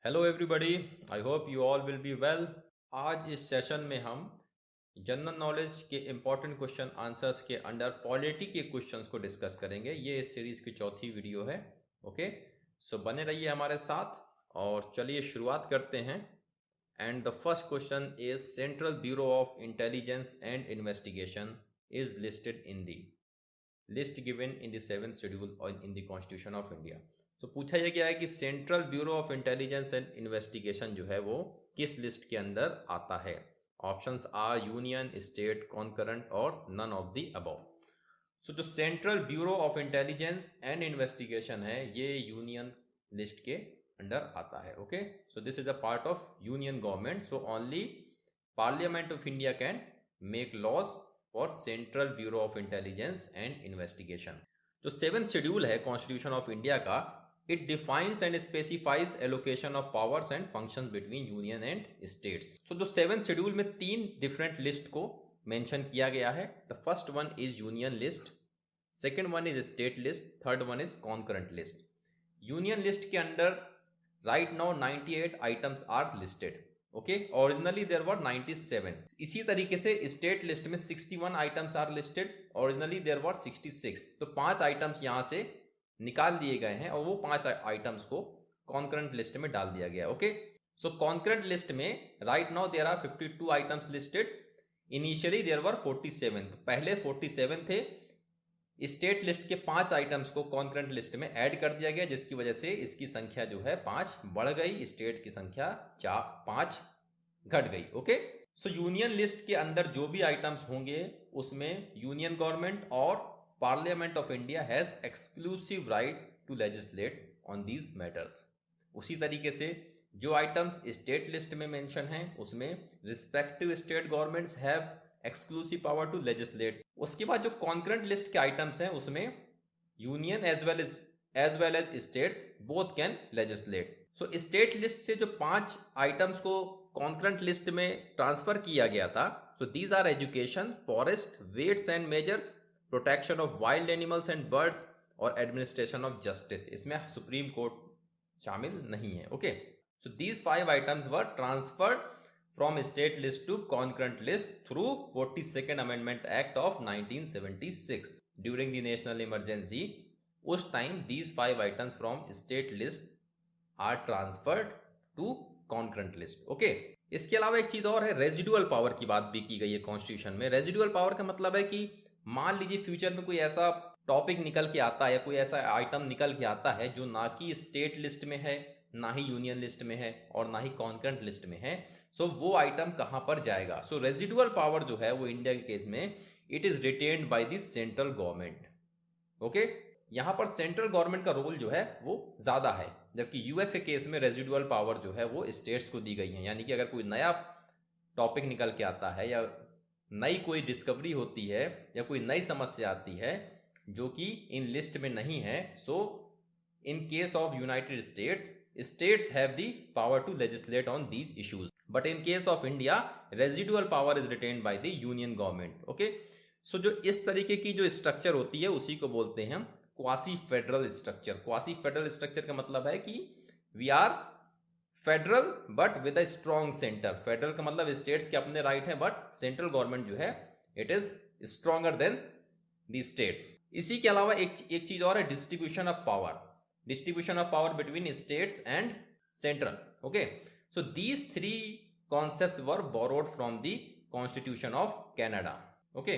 Hello everybody, I hope you all will be well. आज इस session में हम जनरल नॉलेज के इम्पॉर्टेंट क्वेश्चन आंसर्स के अंडर पॉलिटी के क्वेश्चंस को डिस्कस करेंगे। ये इस सीरीज की चौथी वीडियो है। ओके, सो बने रहिए हमारे साथ और चलिए शुरुआत करते हैं। And the first question is Central bureau of intelligence and Investigation is listed in the list given in the 7th schedule और in the constitution of India. तो पूछा यह गया है कि Central bureau of intelligence and investigation जो है वो किस लिस्ट के अंदर आता है। Options are union, state, concurrent और none of the above. So जो Central bureau of intelligence and investigation है ये यूनियन लिस्ट के अंडर आता है। Okay, so this is a part of union government, so only parliament of India can make laws for central bureau of intelligence and investigation. जो 7th schedule है constitution of India का, it defines and specifies allocation of powers and functions between union and states. तो जो 7th schedule में 3 different list को mention किया गया है। The first one is union list, second one is state list, third one is concurrent list. Union list के under right now 98 items are listed. Okay, originally there were 97। इसी तरीके से state list में 61 items are listed, originally there were 66। तो 5 items यहां से निकाल दिए गए हैं और वो 5 आइटम्स को कॉन्करेंट लिस्ट में डाल दिया गया। ओके, सो कॉन्करेंट लिस्ट में right now there are 52 items listed, initially there were 47। तो पहले 47 थे। स्टेट लिस्ट के 5 आइटम्स को कॉन्करेंट लिस्ट में ऐड कर दिया गया, जिसकी वजह से इसकी संख्या जो है 5 बढ़ गई, स्टेट की संख्या 5 घट गई। ओके, सो यूनियन लिस्ट के अंदर जो भी आइटम्स होंगे उसमें यूनियन गवर्नमेंट और parliament of India has exclusive right to legislate on these matters. उसी तरीके से जो आइटम्स स्टेट लिस्ट में मेंशन हैं उसमें respective state governments have exclusive power to legislate. उसके बाद जो कॉन्करेंट लिस्ट के आइटम्स हैं उसमें union as well as states both can legislate. So state list से जो 5 आइटम्स को कॉन्करेंट लिस्ट में ट्रांसफर किया गया था, so these are education, forest, weights and measures, protection of wild animals and birds और एडमिनिस्ट्रेशन ऑफ जस्टिस। इसमें supreme court शामिल नहीं है। Okay, so these 5 items were transferred from state list to concurrent list through 42nd Amendment Act of 1976 during the national emergency. उस time these 5 items from state list are transferred to concurrent list. Okay, इसके अलावा एक चीज और है, residual power की बात भी की गई है कॉन्स्टिट्यूशन में। रेजिडुअल पावर का मतलब है कि मान लीजिए फ्यूचर में कोई ऐसा टॉपिक निकल के आता है या कोई ऐसा आइटम निकल के आता है जो ना कि स्टेट लिस्ट में है, ना ही यूनियन लिस्ट में है और ना ही कॉन्करेंट लिस्ट में है। सो वो आइटम कहां पर जाएगा? सो रेजिडुअल पावर जो है वो इंडिया के केस में it is retained by the central government. Okay, यहां पर सेंट्रल गवर्नमेंट का रोल जो है वो ज्यादा है, जबकि यूएस के केस में रेजिडुअल पावर जो है वो स्टेट्स को दी गई है। यानी कि अगर कोई नया टॉपिक निकल के आता है या नई कोई डिस्कवरी होती है या कोई नई समस्या आती है जो कि इन लिस्ट में नहीं है, so in case of United states have the power to legislate on these issues, but in case of India residual power is retained by the union government. Okay, so जो इस तरीके की जो structure होती है उसी को बोलते हैं quasi federal structure. Quasi federal structure का मतलब है कि we are federal but with a strong centre. Federal का मतलब स्टेट्स के अपने राइट है, बट सेंट्रल गवर्नमेंट जो है it is stronger than the states. इसी के अलावा एक चीज और है, distribution of power. Distribution of power between states and central. Okay, so these 3 concepts were borrowed from the Constitution of Canada. Okay,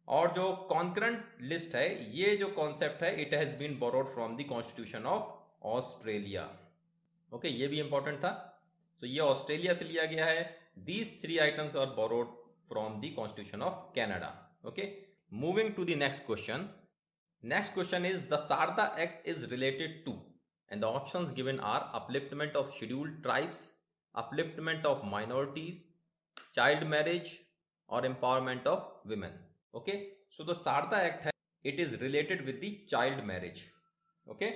और जो concurrent list है ये जो concept है it has been borrowed from the Constitution of Australia. Okay, ये भी important था। so ये ऑस्ट्रेलिया से लिया गया है। These 3 items are borrowed from the Constitution of Canada. Okay, moving to the next question. Next question is the Sarda Act is related to, and the options given are upliftment of scheduled tribes, upliftment of minorities, child marriage or empowerment of women. Okay, so the Sarda Act it is related with the child marriage. Okay,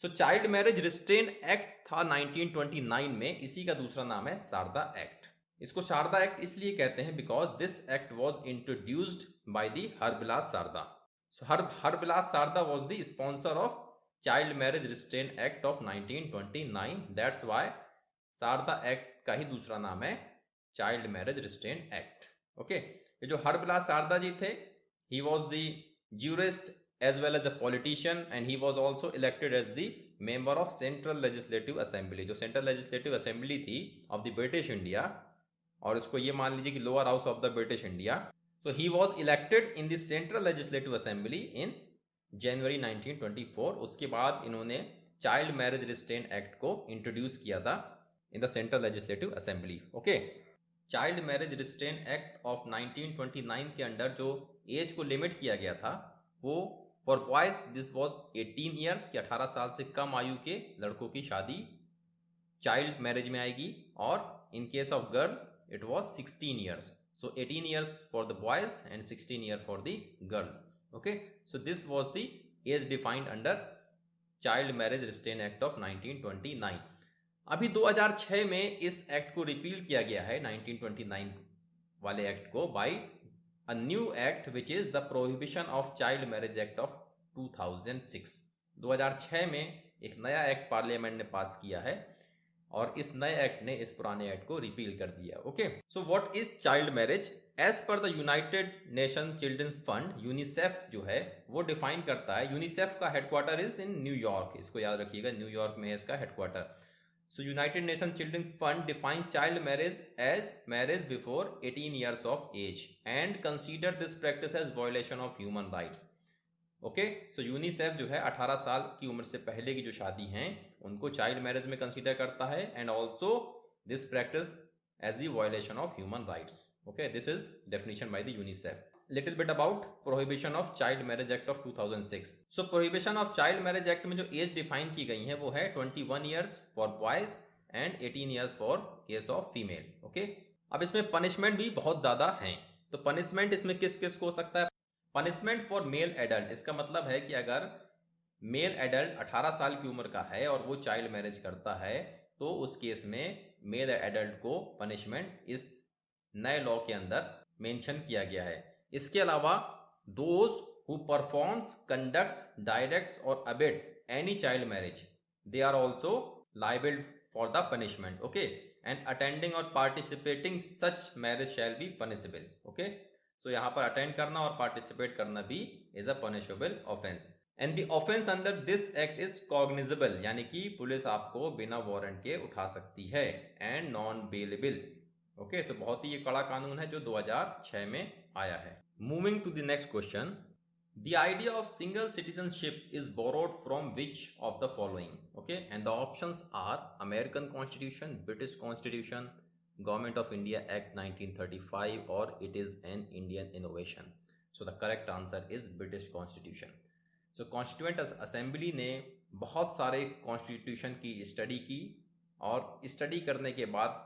so child marriage restraint act था 1929 में, इसी का दूसरा नाम है सारदा act. इसको Sharda act इसलिए कहते हैं because this act was introduced by the Harbilas Sarda. So Harbilas Sarda was the sponsor of Child Marriage Restraint Act of 1929. That's why Sarda act का ही दूसरा नाम है child marriage restraint act. Okay, ये जो हरबिलास सारदा जी थे, he was the jurist as well as a politician and he was also elected as the member of Central Legislative Assembly। जो Central Legislative Assembly थी of the British India, और इसको ये मान लीजिए कि lower house of the British India, so he was elected in the Central Legislative Assembly in January 1924। उसके बाद इन्होंने चाइल्ड मैरिज रिस्ट्रेंट एक्ट को इंट्रोड्यूस किया था in the central legislative assembly. Okay, child marriage restraint act of 1929 के under जो as को limit किया गया था वो for boys this was 18 years कि 18 साल से कम आयु के लड़कों की शादी चाइल्ड मैरिज में आएगी, और in case of girl it was 16 years. So 18 years for the boys and 16 year for the girl. Okay, so this was the age defined under child marriage restraint act of 1929। अभी 2006 में इस act को repeal किया गया है 1929 वाले act को by a new act which is the prohibition of child marriage act of 2006। 2006 में एक नया एक्ट पार्लियामेंट ने पास किया है और इस नए एक्ट ने इस पुराने एक्ट को रिपील कर दिया। Okay, so what is child marriage? As per the United Nation Children's Fund, UNICEF जो है वो डिफाइन करता है। यूनिसेफ का हेडक्वार्टर इज इन न्यूयॉर्क, इसको याद रखिएगा, न्यूयॉर्क में है इसका headquarter. So United Nations Children's Fund defines child marriage as marriage before 18 years of age and consider this practice as violation of human rights। Okay, so UNICEF जो है 18 साल की उम्र से पहले की जो शादी हैं उनको चाइल्ड मैरिज में कंसीडर करता है and also this practice as the violation of human rights. Okay, this is definition by the UNICEF. Little bit about prohibition of child marriage act of 2006। So prohibition of child marriage act में जो as define की गई है वो है 21 years for boys and 18 years for case of female. Okay, अब इसमें punishment भी बहुत ज्यादा हैं। तो पनिशमेंट इसमें किस किस को हो सकता है? पनिशमेंट फॉर मेल एडल्ट, इसका मतलब है कि अगर मेल एडल्ट 18 साल की उम्र का है और वो चाइल्ड मैरिज करता है तो उस केस में मेल एडल्ट को पनिशमेंट इस नए लॉ के अंदर मेंशन किया गया है। इसके अलावा those who performs, conducts, directs और abet any child marriage they are also liable for the punishment. Okay, and attending और participating such marriage shall be punishable. Okay, so यहाँ पर अटेंड करना और पार्टिसिपेट करना भी is a punishable offence and the offence under this act is cognizable, यानी कि police आपको बिना वारंट के उठा सकती है, एंड नॉन बेलेबल। ओके, सो बहुत ही ये कड़ा कानून है जो 2006 में आया है। Moving to the next question, the idea of single citizenship is borrowed from which of the following? Okay, and the options are American constitution, British constitution, government of India act 1935 और it is an Indian innovation. So the correct answer is British constitution. So constituent assembly ने बहुत सारे constitution की study की और study करने के बाद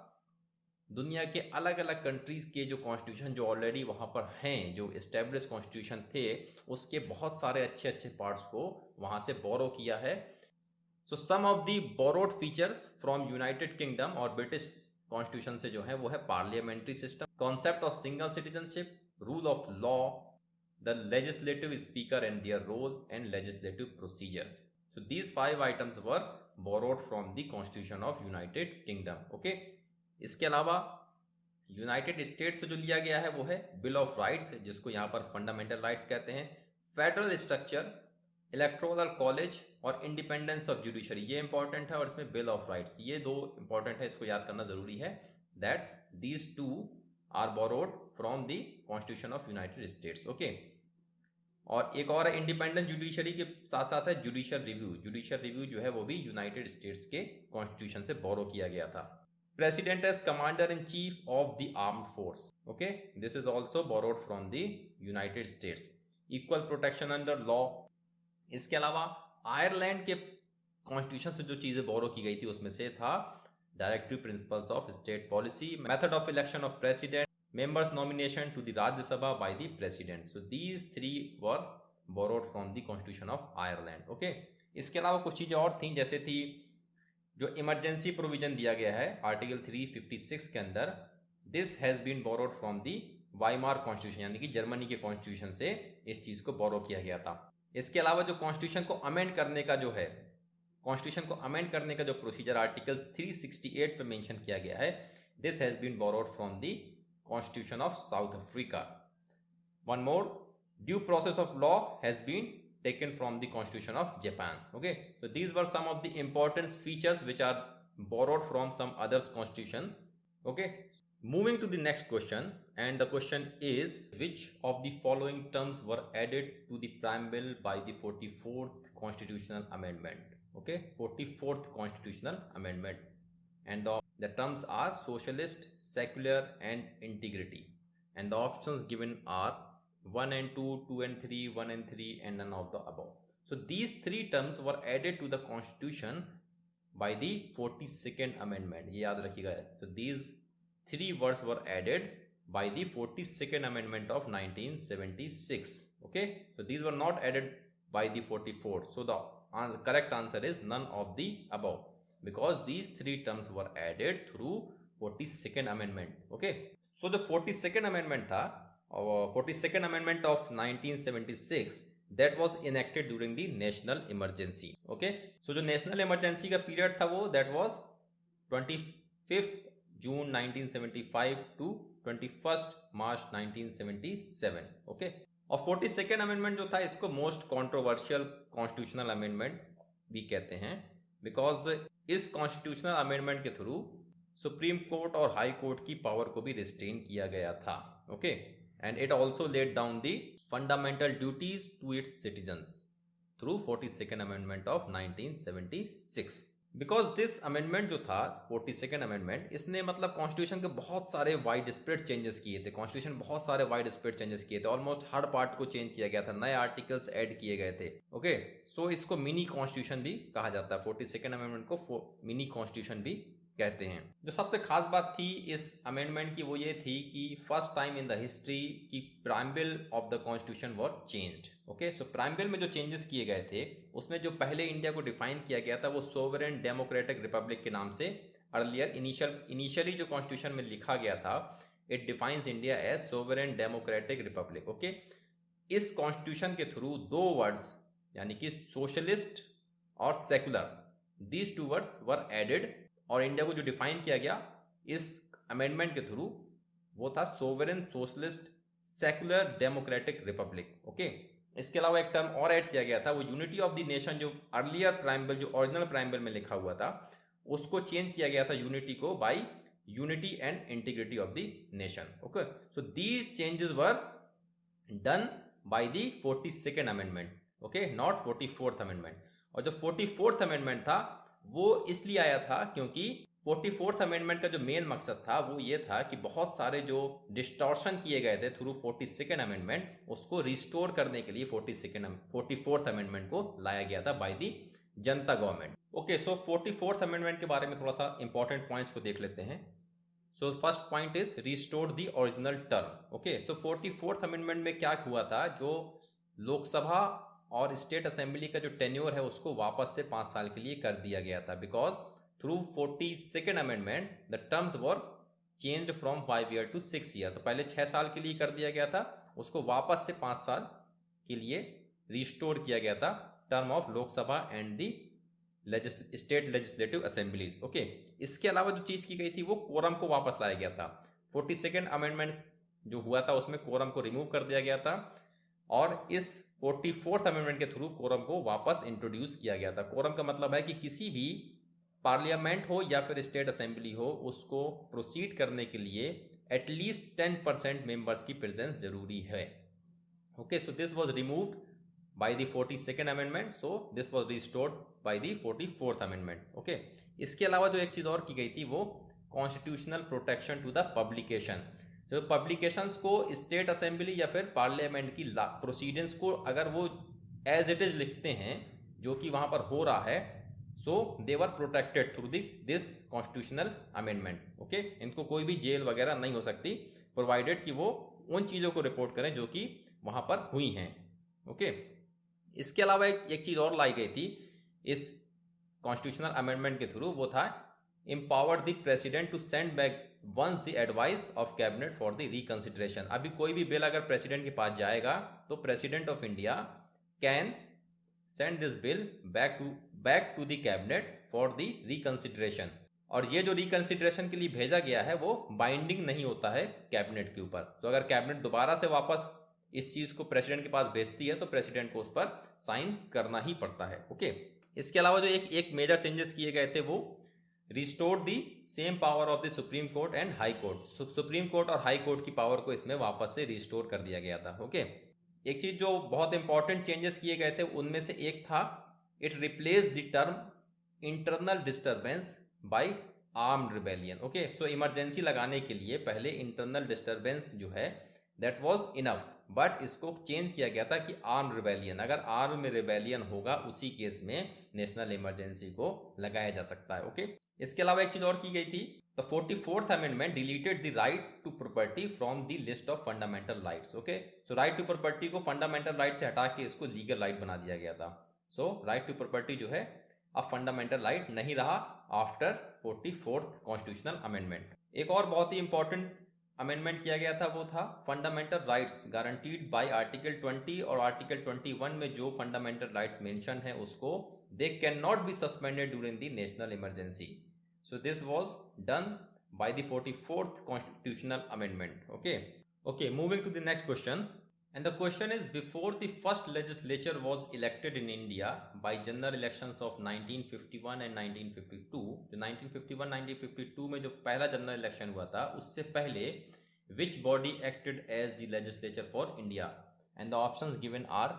दुनिया के अलग अलग कंट्रीज के जो कॉन्स्टिट्यूशन जो ऑलरेडी वहाँ पर हैं, जो एस्टेब्लिश कॉन्स्टिट्यूशन थे, उसके बहुत सारे अच्छे अच्छे पार्ट्स को वहाँ से बोरो किया है। So some of the borrowed features from United Kingdom और ब्रिटिश कॉन्स्टिट्यूशन से जो है वो है parliamentary system, concept of single citizenship, rule of law, the legislative speaker and their role and legislative procedures. So these 5 items were borrowed from the constitution of United Kingdom. Okay, इसके अलावा United states से जो लिया गया है वो है bill of rights, जिसको यहाँ पर फंडामेंटल राइट्स कहते हैं, फेडरल स्ट्रक्चर, इलेक्टोरल कॉलेज और इंडिपेंडेंस ऑफ जुडिशरी, ये इंपॉर्टेंट है, और इसमें बिल ऑफ राइट्स, ये 2 इंपॉर्टेंट है, इसको याद करना जरूरी है, that these 2 are borrowed from the constitution of United States. Okay, और एक और इंडिपेंडेंट जुडिशरी के साथ साथ है जुडिशियल रिव्यू। जुडिशियल रिव्यू जो है वो भी यूनाइटेड स्टेट्स के कॉन्स्टिट्यूशन से बोरो किया गया था। President as commander in chief of the armed force. Okay, this is also borrowed from the United States. Equal protection under law. इसके अलावा आयरलैंड के कॉन्स्टिट्यूशन से जो चीजें बोरो की गई थी उसमें से था directive principles of state policy, method of election of president, members nomination to the Rajya Sabha by the president. So these 3 were borrowed from the constitution of Ireland. Okay, इसके अलावा कुछ चीजें और थी, जैसे थी जो इमरजेंसी प्रोविजन दिया गया है आर्टिकल 356 के अंदर, this has been borrowed from the Weimar constitution, यानी कि जर्मनी के कॉन्स्टिट्यूशन से इस चीज को बोरो किया गया था। इसके अलावा जो कॉन्स्टिट्यूशन को अमेंड करने का जो है कॉन्स्टिट्यूशन को अमेंड करने का जो प्रोसीजर आर्टिकल 368 पे मेंशन किया गया है, this has been borrowed from the constitution of South Africa. One more, due process of law has been taken from the constitution of Japan. Okay, so these were some of the important features which are borrowed from some others constitution. Okay, moving to the next question, and the question is, which of the following terms were added to the preamble by the 44th constitutional amendment? Okay, 44th constitutional amendment, and the terms are socialist, secular and integrity, and the options given are 1 and 2, 2 and 3, 1 and 3, and none of the above. So these three terms were added to the constitution by the 42nd amendment. ये याद रखिएगा. So these three words were added by the 42nd amendment of 1976. Okay, so these were not added by the 44th. So the correct answer is none of the above, because these three terms were added through 42nd amendment. Okay, so the 42nd amendment था, 42nd amendment of 1976, that was enacted during the national emergency. Okay, so जो national emergency का period था वो that was 25th June 1975 to 21st March 1977. Okay, और 42nd amendment जो था, इसको most controversial constitutional amendment भी कहते हैं, because इस constitutional amendment के थ्रू सुप्रीम कोर्ट और हाई कोर्ट की पावर को भी रिस्ट्रेन किया गया था. Okay, and it also laid down the fundamental duties to its citizens through 42nd amendment of 1976. because this amendment जो था 42nd amendment, इसने मतलब कॉन्स्टिट्यूशन के बहुत सारे वाइड स्प्रेड चेंजेस किए थे. कॉन्स्टिट्यूशन बहुत सारे वाइड स्प्रेड चेंजेस किए थे, ऑलमोस्ट हर पार्ट को चेंज किया गया था, नए आर्टिकल्स ऐड किए गए थे. ओके, सो इसको मिनी कॉन्स्टिट्यूशन भी कहा जाता है. 42nd amendment को मिनी कॉन्स्टिट्यूशन भी कहते हैं. जो सबसे खास बात थी इस अमेंडमेंट की वो ये थी कि first time in the history की preamble of the constitution were changed. Okay, so preamble में जो चेंजेस किए गए थे उसमें जो पहले इंडिया को डिफाइन किया गया था वो सोवरेन डेमोक्रेटिक रिपब्लिक के नाम से. अर्लियर इनिशियली जो कॉन्स्टिट्यूशन में लिखा गया था, it defines India as sovereign democratic republic. Okay, इस कॉन्स्टिट्यूशन के थ्रू दो वर्ड्स यानी कि सोशलिस्ट और secular, these two words were added, और इंडिया को जो डिफाइन किया गया इस अमेंडमेंट के थ्रू वो था sovereign socialist secular democratic republic. Okay, इसके अलावा एक टर्म और ऐड किया गया था, वो यूनिटी ऑफ द नेशन. जो अर्लियर प्राइम्बल, जो ओरिजिनल प्राइम्बल में लिखा हुआ था, उसको चेंज किया गया था यूनिटी को by unity and integrity of the nation. Okay, so these changes were done by the 42nd amendment. Okay, not 44th amendment. और जो 44th अमेंडमेंट था वो इसलिए आया था क्योंकि 44th अमेंडमेंट का जो मेन मकसद था वो ये था कि बहुत सारे जो डिस्टॉर्शन किए गए थे थ्रू 42nd अमेंडमेंट, उसको रिस्टोर करने के लिए 44th अमेंडमेंट को लाया गया था by the Janata government. Okay, so 44th amendment के बारे में थोड़ा सा इंपॉर्टेंट पॉइंट्स को देख लेते हैं. So first point is restore the original term. Okay, so 44th amendment में क्या हुआ था, जो लोकसभा और स्टेट असेंबली का जो टेन्योर है उसको वापस से 5 साल के लिए कर दिया गया था. Because through 42nd amendment the terms were changed from 5 year to 6 year. तो पहले 6 साल के लिए कर दिया गया था, उसको वापस से 5 साल के लिए रिस्टोर किया गया था, term of Lok Sabha and the state legislative assemblies. Okay, इसके अलावा जो चीज़ की गई थी वो कोरम को वापस लाया गया था. 42nd अमेंडमेंट जो हुआ था उसमें कोरम को रिमूव कर दिया गया था, और इस 44th अमेंडमेंट के थ्रू कोरम को वापस इंट्रोड्यूस किया गया था. कोरम का मतलब है कि किसी भी पार्लियामेंट हो या फिर स्टेट असेंबली हो, उसको प्रोसीड करने के लिए एटलीस्ट 10% मेंबर्स की प्रेजेंस जरूरी है. Okay, so this was removed by the 42nd amendment, so this was restored bye the 44th amendment. Okay, इसके अलावा जो एक चीज़ और की गई थी वो constitutional protection to the publication. जो पब्लिकेशंस को स्टेट असेंबली या फिर पार्लियामेंट की प्रोसीडिंग्स को अगर वो एज इट इज लिखते हैं जो कि वहाँ पर हो रहा है, so they were protected through this constitutional amendment. Okay, इनको कोई भी जेल वगैरह नहीं हो सकती, प्रोवाइडेड कि वो उन चीज़ों को रिपोर्ट करें जो कि वहाँ पर हुई हैं. ओके, इसके अलावा एक चीज़ और लाई गई थी इस कॉन्स्टिट्यूशनल अमेंडमेंट के थ्रू, वो था empowered the president to send back once the advice of cabinet for the reconsideration. अभी कोई भी बिल अगर प्रेसिडेंट के पास जाएगा तो president of India can send this bill back to the cabinet for the reconsideration. और ये जो रिकंसिडरेशन के लिए भेजा गया है वो बाइंडिंग नहीं होता है कैबिनेट के ऊपर। तो अगर कैबिनेट दोबारा से वापस इस चीज को प्रेसिडेंट के पास भेजती है तो प्रेसिडेंट को उस पर साइन करना ही पड़ता है। ओके, इसके अलावा जो एक मेजर चेंजेस किए गए थे वो restore the same power of the supreme court and high court. Supreme court और हाई कोर्ट की पावर को इसमें वापस से रिस्टोर कर दिया गया था। ओके, एक चीज जो बहुत इंपॉर्टेंट चेंजेस किए गए थे उनमें से एक था it replace the term internal disturbance by armed rebellion. Okay, so emergency लगाने के लिए पहले इंटरनल डिस्टर्बेंस जो है दैट वाज इनफ, बट इसको चेंज किया गया था कि आर्म रिबेलियन, अगर आर्म में रिबेलियन होगा उसी केस में नेशनल इमरजेंसी को लगाया जा सकता है। ओके, इसके अलावा एक चीज और की गई थी, the 44th amendment deleted the right to property from the list of fundamental rights. Okay, so right to property को फंडामेंटल राइट से हटा के इसको लीगल राइट बना दिया गया था। सो राइट टू प्रॉपर्टी जो है अब फंडामेंटल राइट नहीं रहा आफ्टर 44th कॉन्स्टिट्यूशनल अमेंडमेंट। एक और बहुत ही इंपॉर्टेंट अमेंडमेंट किया गया था वो था fundamental rights guaranteed bye article 20 और आर्टिकल 21 में जो फंडामेंटल राइट्स मेंशन है उसको they can not be suspended during the national emergency. So this was done by the 44th constitutional amendment. Okay, moving to the next question, and the question is, before the first legislature was elected in India by general elections of 1951 and 1952, जो 1951-1952 में जो पहला general election हुआ था उससे पहले which body acted as the legislature for India? And the options given are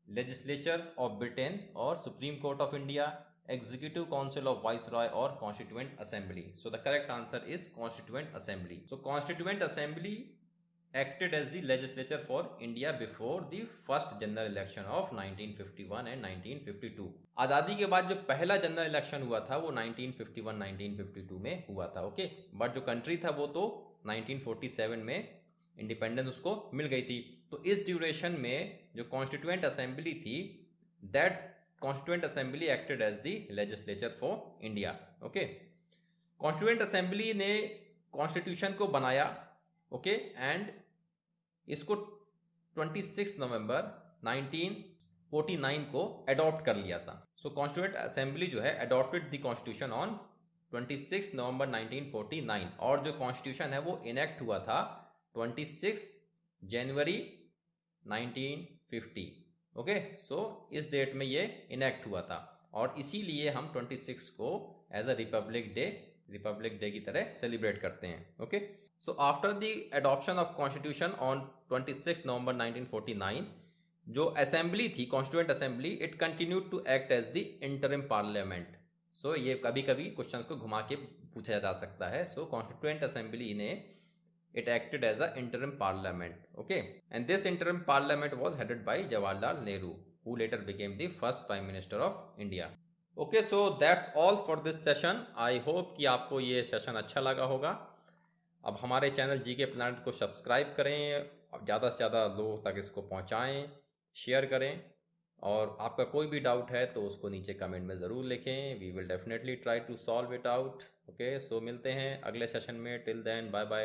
legislature of Britain or Supreme Court of India, Executive Council of Viceroy or Constituent Assembly. So the correct answer is Constituent Assembly. So Constituent Assembly acted as the legislature for India before the first general election of 1951 and 1952. आज़ादी के बाद जो पहला general election हुआ था वो 1951-1952 में हुआ था। ओके, बट जो कंट्री था वो तो 1947 में इंडिपेंडेंस उसको मिल गई थी। तो इस ड्यूरेशन में जो कॉन्स्टिट्यूएंट असेंबली थी that constituent assembly acted as the legislature for India. Okay, constituent assembly ने कॉन्स्टिट्यूशन को बनाया, ओके, एंड इसको 26 नवंबर 1949 को अडॉप्ट कर लिया था। सो कॉन्स्टिट्यूएंट असेंबली जो है अडॉप्टेड द कॉन्स्टिट्यूशन ऑन 26 नवंबर 1949 और जो कॉन्स्टिट्यूशन है वो इनेक्ट हुआ था 26 जनवरी 1950। ओके, सो इस डेट में ये इनेक्ट हुआ था और इसीलिए हम 26 को एज अ रिपब्लिक डे की तरह सेलिब्रेट करते हैं। Okay, so after the adoption of constitution on 26 November 1949 जो असेंबली थी constituent assembly it continued to act as the interim parliament. So ये कभी कभी क्वेश्चंस को घुमा के पूछा जा सकता है। सो कॉन्स्टिट्यूएंट असेंबली ने it acted as a interim parliament. Okay, and this interim parliament was headed by Jawaharlal Nehru who later became the first prime minister of India. Okay, so that's all for this session. I hope कि आपको ये session अच्छा लगा होगा। अब हमारे channel जी के planet को सब्सक्राइब करें, ज़्यादा से ज़्यादा लोगों तक इसको पहुंचाएं, शेयर करें और आपका कोई भी डाउट है तो उसको नीचे कमेंट में ज़रूर लिखें। We will definitely try to solve it out. Okay, so मिलते हैं अगले सेशन में। Till then bye bye.